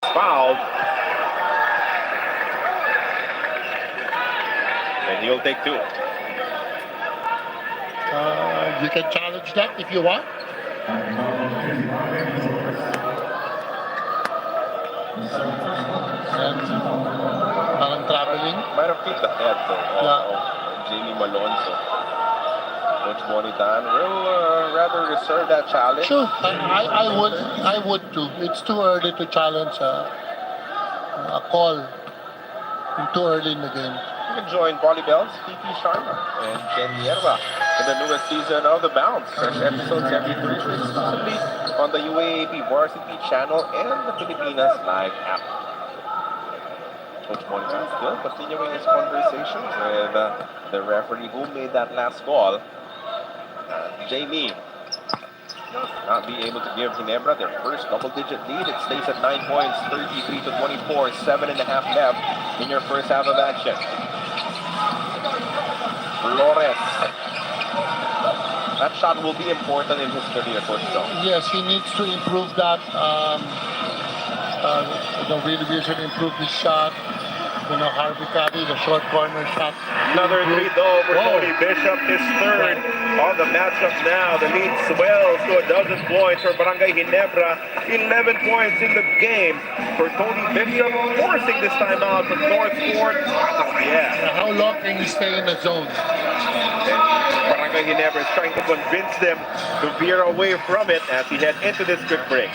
fouled. And he'll take two. You can challenge that if you want. And parang traveling. Might have kicked the head though of Jamie Malonzo. Coach Bonitan will rather reserve that challenge. Sure, I would too. It's too early to challenge a call too early in the game. You can join Volleybell's P.P. Sharma and GINEBRA in the newest season of The Bounce. Fresh episodes every Thursday exclusively on the UAAP Varsity channel and the Pilipinas Live app. Coach Bonitan still continuing his conversations with the referee who made that last call. Jamie not be able to give Ginebra their first double-digit lead. It stays at 9 points, 33-24, 7.5 left in your first half of action. Flores. That shot will be important in his career, Coach Joe. Yes, he needs to improve that. Really should improve his shot. Harvey Caddy, the short corner shot. Another three though for Tony Bishop, his third on the matchup now. The lead swells to 12 points for Barangay Ginebra. 11 points in the game for Tony Bishop, forcing this time out from NORTHPORT. Yeah. How long can he stay in the zone? And Barangay Ginebra is trying to convince them to veer away from it as he heads into this quick break.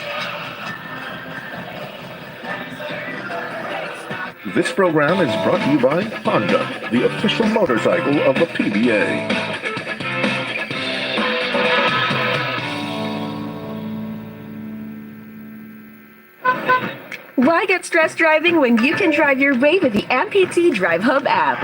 This program is brought to you by Honda, the official motorcycle of the PBA. Why get stressed driving when you can drive your way with the MPT Drive Hub app?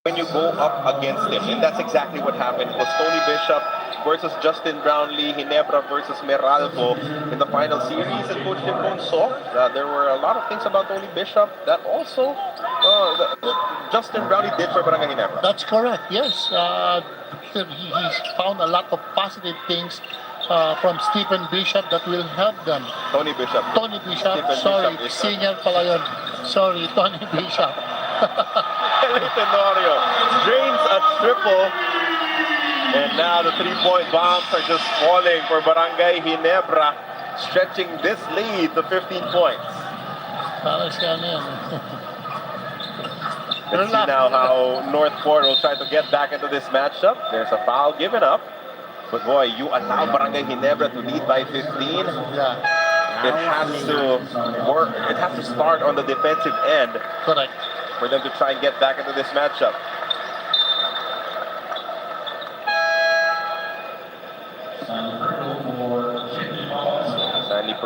When you go up against him, and that's exactly what happened. It was Tony Bishop versus Justin Brownlee, Ginebra versus Meralco in the final series, and Coach Dipon saw there were a lot of things about Tony Bishop that also Justin Brownlee did for Barangay Ginebra. That's correct, yes. He's found a lot of positive things from Stephen Bishop that will help them. Tony Bishop. Tony Bishop, sorry, senior pala yun. Sorry, Tony Bishop. Tenorio drains a triple, and now the three-point bombs are just falling for Barangay Ginebra, stretching this lead to 15 points. Let's see now how NORTHPORT will try to get back into this matchup. There's a foul given up, but boy, you allow Barangay Ginebra to lead by 15. Yeah. It has to work. It has to start on the defensive end. Correct. For them to try and get back into this matchup.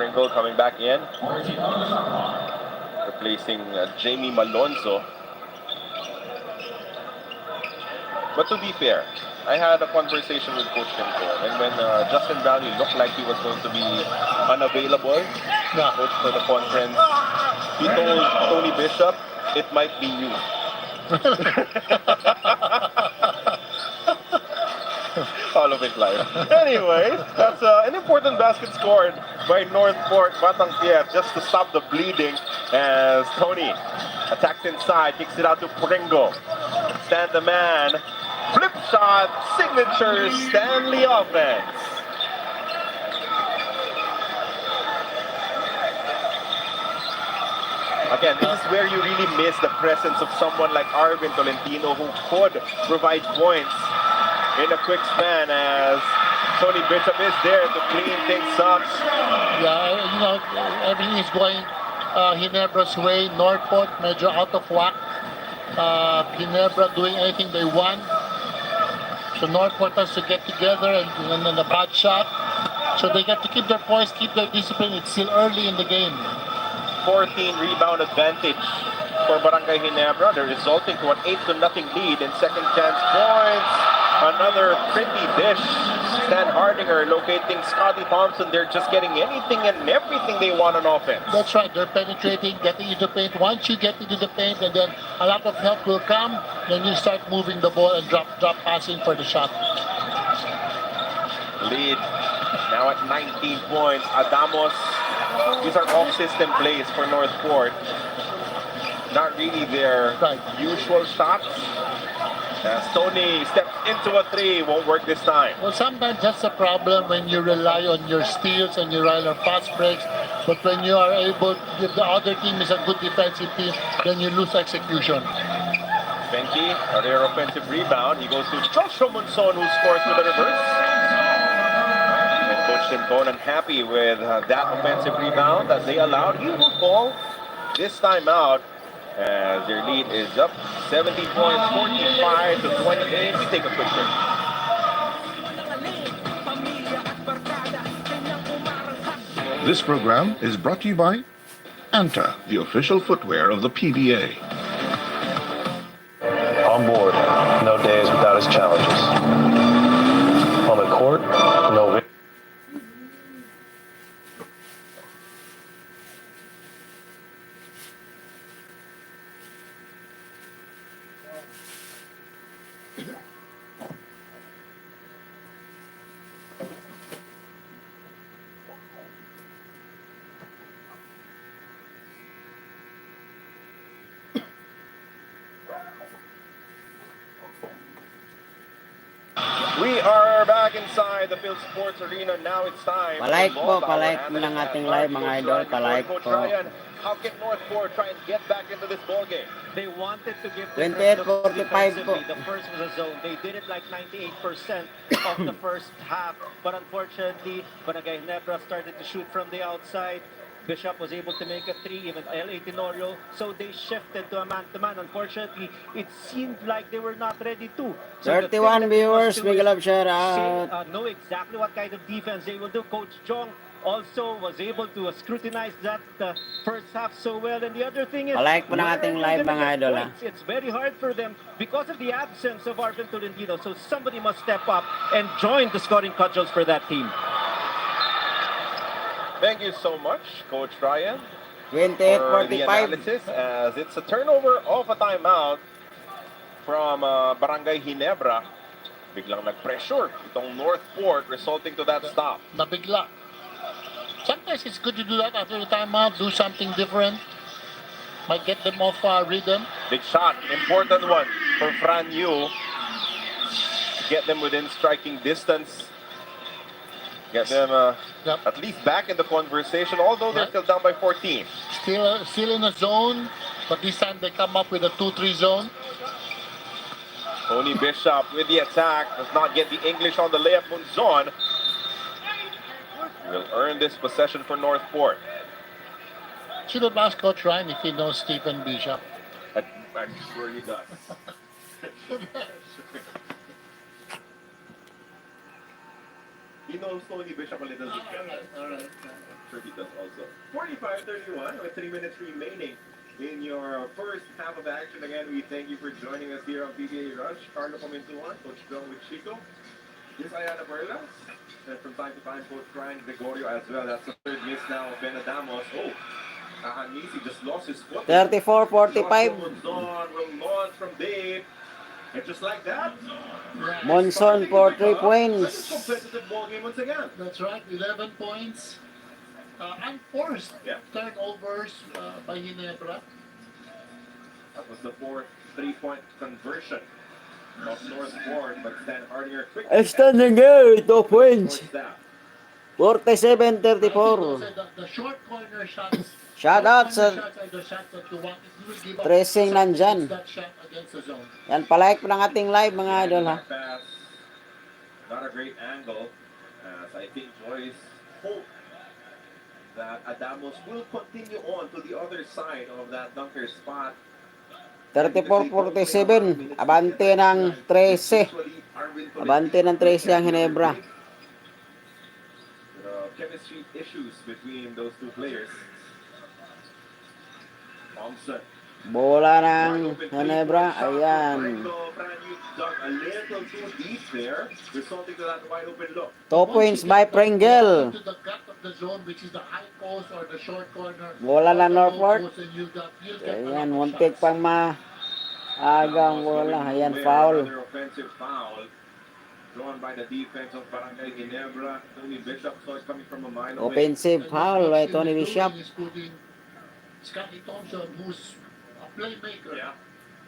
Pringle coming back in, replacing Jamie Malonzo. But to be fair, I had a conversation with Coach Pinto, and when Justin Brownlee looked like he was going to be unavailable, coach for the conference, he told Tony Bishop, it might be you. All of his life. Anyway, that's an important basket scored by Northport. Batang PIER just to stop the bleeding as Tony attacks inside, kicks it out to Pringle. Stand the man. Flip shot, signature Stanley offense. Again, this is where you really miss the presence of someone like Arvin Tolentino who could provide points in a quick span as Tony Bishop is there to clean things up. Yeah, you know, everything is going Ginebra's way. Northport medyo out of whack. Ginebra doing anything they want. So Northport has to get together and then a bad shot. So they got to keep their poise, keep their discipline. It's still early in the game. 14 rebound advantage for Barangay Ginebra. They're resulting to an 8-0 lead in second chance points. Another pretty dish. Stan Hardinger locating Scotty Thompson. They're just getting anything and everything they want on offense. That's right. They're penetrating, getting into the paint. Once you get into the paint, and then a lot of help will come, then you start moving the ball and drop passing for the shot. Lead now at 19 points. Adamos. These are off-system plays for Northport. Not really their usual shots. As Tony steps into a three, won't work this time. Well, sometimes that's a problem when you rely on your steals and you rely on fast breaks. But when you are able, if the other team is a good defensive team, then you lose execution. Benke, a rare offensive rebound. He goes to Joshua Monson, who scores with a reverse. And Coach Tim Conan happy with that offensive rebound that they allowed. He will call this time out as their lead is up 70 points, 45 to 28. We take a quick break. This program is brought to you by Anta, the official footwear of the PBA. On board, no days without its challenges. On the court, no. We are back inside the Phil Sports Arena. Now it's time. Palike po, palike mo lang ating live mga idol, palike Coach po. Ryan, how can Northport try and get back into this ball game? They wanted to give 28-45 po. the first was a zone. They did it like 98% of the first half. But unfortunately, Barangay Ginebra started to shoot from the outside. Bishop was able to make a three, even L.A. Tenorio. So they shifted to a man-to-man. Unfortunately, it seemed like they were not ready to. So 31 viewers, big love shout out. know exactly what kind of defense they will do. Coach Jong also was able to scrutinize that first half so well. And the other thing is, Palike po ng ating live mga idol ha. it's very hard for them because of the absence of Arvin Tolentino. So somebody must step up and join the scoring cudgels for that team. Thank you so much, Coach Ryan, for the 28-45. analysis as it's a turnover of a timeout from Barangay Ginebra. Biglang nag-pressure itong Northport resulting to that stop. Nabigla. Sometimes it's good to do that after the timeout, do something different. Might get them off rhythm. Big shot, important one for Fran Yu. Get them within striking distance. Get them at least back in the conversation, although they're still down by 14. Still in a zone, but this time they come up with a 2-3 zone. Tony Bishop with the attack, does not get the English on the layup. Munzon will earn this possession for Northport. Should have asked Coach Ryan if he knows Stephen Bishop. I'm sure he does. He knows Tony Bishop a little bit. All right. Sure he does also. 45-31 with 3 minutes remaining in your first half of action. Again, we thank you for joining us here on PBA Rush. Carlo Comentuan, Coach Bill with Chico. This Ayana Perlas. And from time to time, Coach Ryan Gregorio as well. That's the third miss now of Benadamos. Oh, Ahanisi just lost his foot. 34-45. Will launch from Dave. And just like that, Monson for 3 points. competitive ball game once again. That's right, 11 points. Unforced turnovers by Ginebra. That was the fourth 3-point conversion of Northport, but Stan Hardinger quickly SANMIGUEL, 2 points. towards that. 47-34. The short corner shots. Shout out sa Shots are the shots that you want. If you will give up tracing nandyan. that shot against the zone. Yan, palike ng ating live mga idol ha. Pass. Not a great angle. As I think Joyce hope that Adamos will continue on to the other side of that dunker spot. 34-47. Abante ng 13. Abante ng 13 ang Ginebra. Chemistry issues between those two players. Thompson. Bola ng Ginebra. Ayan. A little too deep there, resulting to that wide open look. 2 points by Pringle. To the gut of the zone, which is the high post or the short corner. Bola ng Northport. And you'll get Ayan, muntik pang maagang bola. Ayan, foul. Another offensive foul drawn by the defense of Barangay Ginebra. Tony Bishop saw it coming from a mile away. Offensive foul by Tony Bishop. Is putting Scotty Thompson, who's a playmaker. Yeah.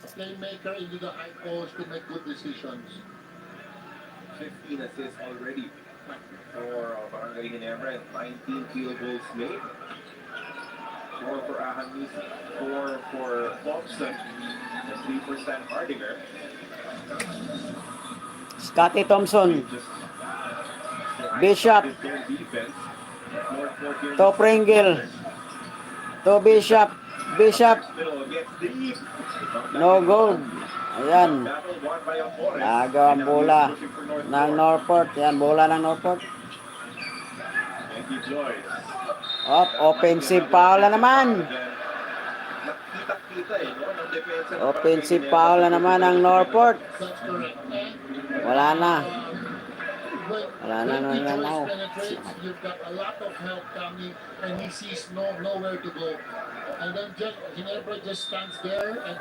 A playmaker into the high post to make good decisions. 15 assists already for Barangay Ginebra and 19 field goals made. 4 for Ahanisi, 4 for Thompson, and 3 for Stan Hardinger. Scotty Thompson. Bishop. To Pringle. To Bishop. Bishop. No goal. Ayan. Agaw ang bola ng Northport. Ayan, bola ng Northport. Offensive foul na naman. Offensive foul na naman ang Northport. That's correct. Wala na. When Wala na now. penetrates, you've got a lot of help coming, and he sees nowhere to go. And then Ginebra just stands there and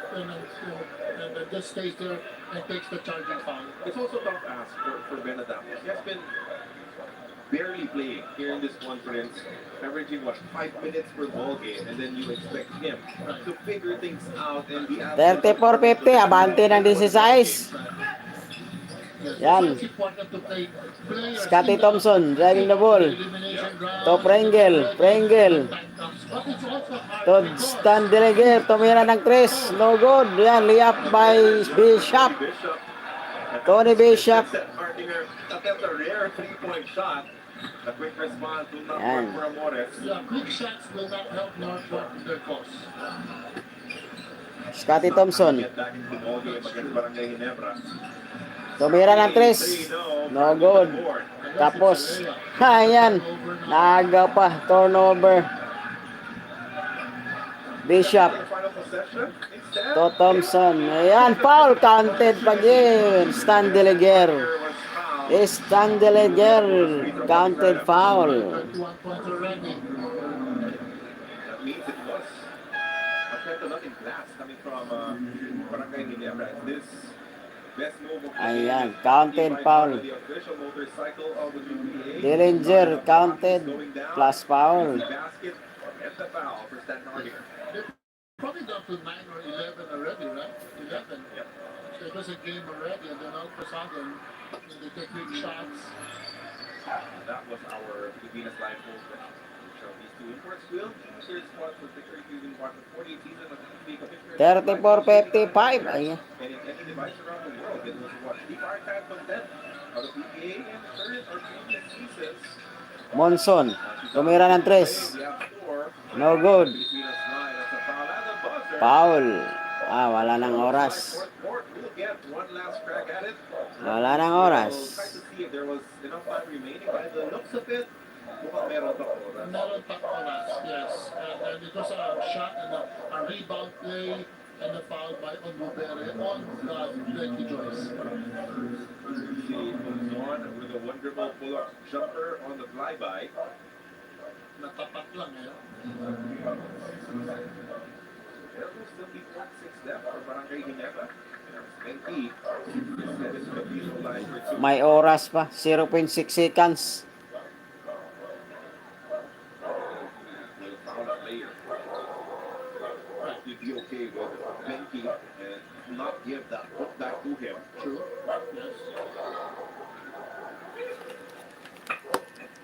just stays there and takes the charging foul. It's also tough ask for Benadamos. He has been barely playing here in this conference, averaging 5 minutes per ball game, and then you expect him to figure things out and be 34-50. Abante ng 16. Yan. It's important to play players Scotty in the Thompson driving the ball. elimination round. To Pringle. Pringle. But it's also hard To because Stan Deleger. Tumira ng 3. No good. Yan. Layup by Bishop. Tony Bishop. Attempt a rare 3-point shot. A quick response to not work for Amores. the quick shots will not help Northport in their cause. Scotty Thompson. Get back into the ball game against Barangay Ginebra. Tumira ng 3. No good. Tapos, ayan. Naagaw pa. Turnover. Bishop. Final possession. Instead, To Thompson. Ayan. Foul. Counted pa din. Stan Deleger. Stan Deleger. Counted foul. 31 points already. that means it was a threat to nothing glass coming from Barangay Ginebra. This best move of the Ayan, game. counted By foul. the official motorcycle of the PBA. Dillinger counted Going down. plus foul. The basket and the foul for Stan Hardinger. Probably down to 9 or 11 already, right? 11. Yep. So it was a game already, and then all of a sudden, when they take quick shots. That was our Pilipinas live goal session. Which of these two imports will use their squad for victory using part of 48 season of PBA Commissioners. 34-55. Ayan. And in any device around the world, it was what the archive content of the PBA and current or previous seasons. Monson. Tumira ng 3. The App Store, No good. Pilipinas live as a foul and a buzzer. Foul. Wala nang oras. Northport will get one last crack at it. Wala nang oras. We'll try to see if there was enough time remaining. By the looks of it, mukhang meron pang oras. Meron pang oras, yes. And it was a shot and a rebound play and a foul by Onlubere on Becky Joyce. She moves on with a wonderful pull-up jumper on the flyby. Natapat lang eh. There will still be 46 left for Barangay Ginebra. Benki is headed to the visual line for two. May oras pa, 0.6 seconds. Will foul a player. You'd be okay with Benki and not give that put back to him. True, yes.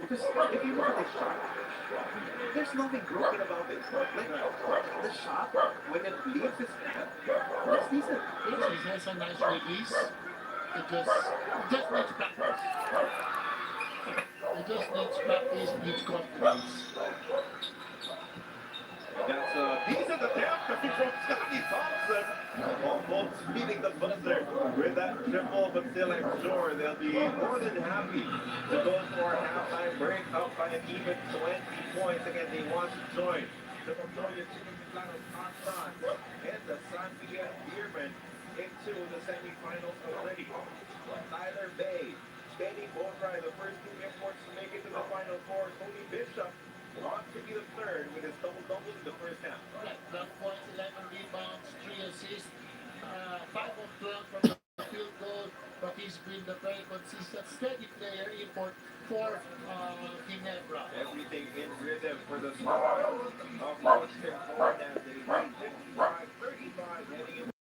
Because if you look at this shot, there's nothing broken about it. Like, the shot, when it leaves his hand, it's decent. It has a nice release. It just needs practice. It just needs practice, needs confidence. That's a decent attempt coming from Scotty Thompson. Almost beating the buzzer with that triple, but still I'm sure they'll be more than happy to go for a halftime break up by an even 20 points. Again, they want to join the Magnolia Chicken McLaren's hot shots and the San Miguel Beermen into the semifinals already. Tyler Bay, Benny Bovry, the first two imports to make it to the Final Four. Tony Bishop wants to be the third with his double-double in the first half. Right, 12 points, 11 rebounds, 3 assists, 5 of 12 from the field goal, but he's been the very consistent, steady player for Ginebra. Everything in rhythm for the squad of NORTHPORT as they lead 55-35 heading into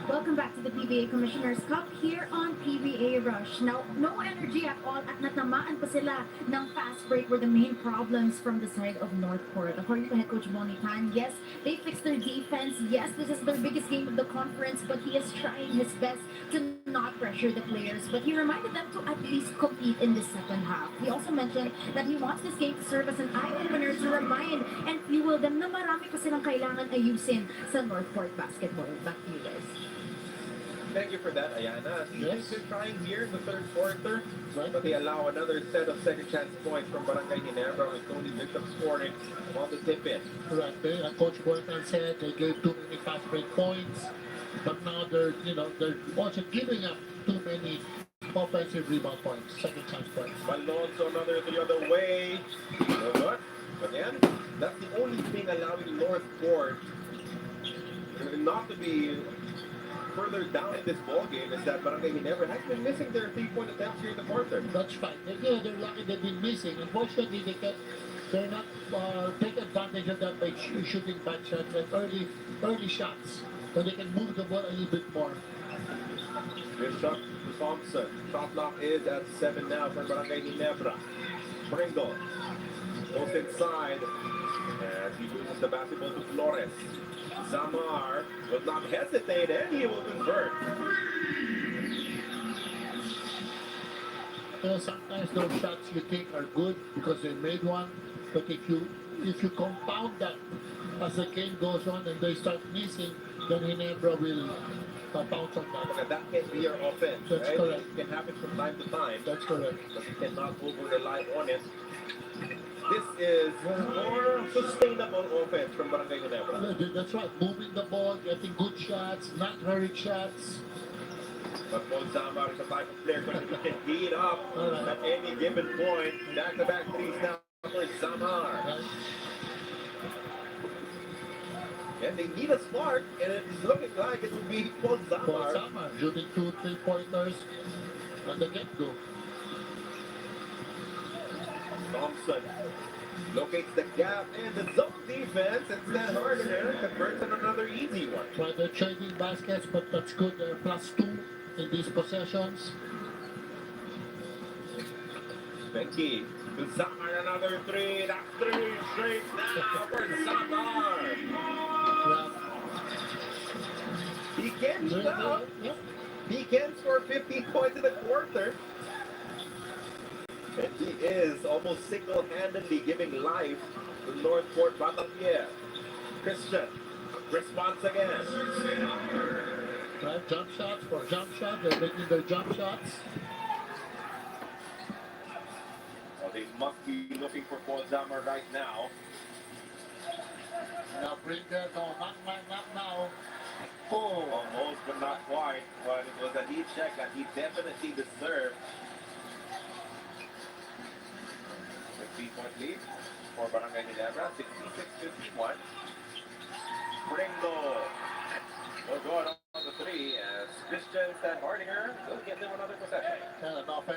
Welcome back to the PBA Commissioners Cup here on PBA Rush. Now, no energy at all at natamaan pa sila ng fast break were the main problems from the side of Northport. According to head coach Bonnie Tan, yes, they fixed their defense. Yes, this is their biggest game of the conference, but he is trying his best to not pressure the players. But he reminded them to at least compete in the second half. He also mentioned that he wants this game to serve as an eye-opener to remind and fuel them na marami pa silang kailangan ayusin sa Northport basketball. Back to you guys. Thank you for that, Ayana. Yes. They're trying here in the third quarter, Right. but they allow another set of second chance points from Barangay Ginebra with Tony Bishop scoring on the tip-in. Correct. Coach Boytan said they gave too many fast break points, but now they're also giving up too many offensive rebound points, second chance points. Malonzo, another the other way. No good. Again, that's the only thing allowing Northport not to be further down in this ball game is that Barangay Ginebra has been missing their three-point attempts here in the quarter. That's fine. They're lucky they've been missing. Unfortunately, they're not take advantage of that by shooting bad shots and early shots, so they can move the ball a little bit more. Bishop Thompson. Shot clock is at 7 now for Barangay Ginebra. Pringle goes inside and he loses the basketball to Flores. Zamar will not hesitate and he will convert. Sometimes those shots you think are good because they made one, but if you compound that as the game goes on and they start missing, then Ginebra will bounce on that. Okay, that can be your offense, That's right? correct. It can happen from time to time, That's correct. but you cannot over-rely on it. This is more sustainable offense from Barangay Ginebra. That's right. Moving the ball, getting good shots, not hurried shots. But Paul Zamar is a type of player who can heat up Alright. at any given point. Back-to-back threes now for Zamar. Right? And they need a spark, and it's looking like it would be Paul Paul Zamar. Samar shooting 2 3-pointers at the get-go. Thompson locates the gap and the zone defense. Instead, Hardener converts on another easy one. Right, they're trading baskets, but that's good. They're +2 in these possessions. Benke to Zamar, another three. That's 3 straight now for Zamar. Yeah. He can stop. Yeah. He can score 15 points in the quarter. And he is almost single-handedly giving life to Northport BATANG. Christian responds again. Right, jump shots for jump shots. They're making their jump shots. Well, they must be looking for Paul Zamar right now. Now bring that on. Not now. Oh, almost, but not quite. But it was a neat check that he definitely deserved. 15-point lead for Barangay Ginebra, 66-51. Pringle will go on the 3 as Christian and Hardinger will get them another possession. And an offense.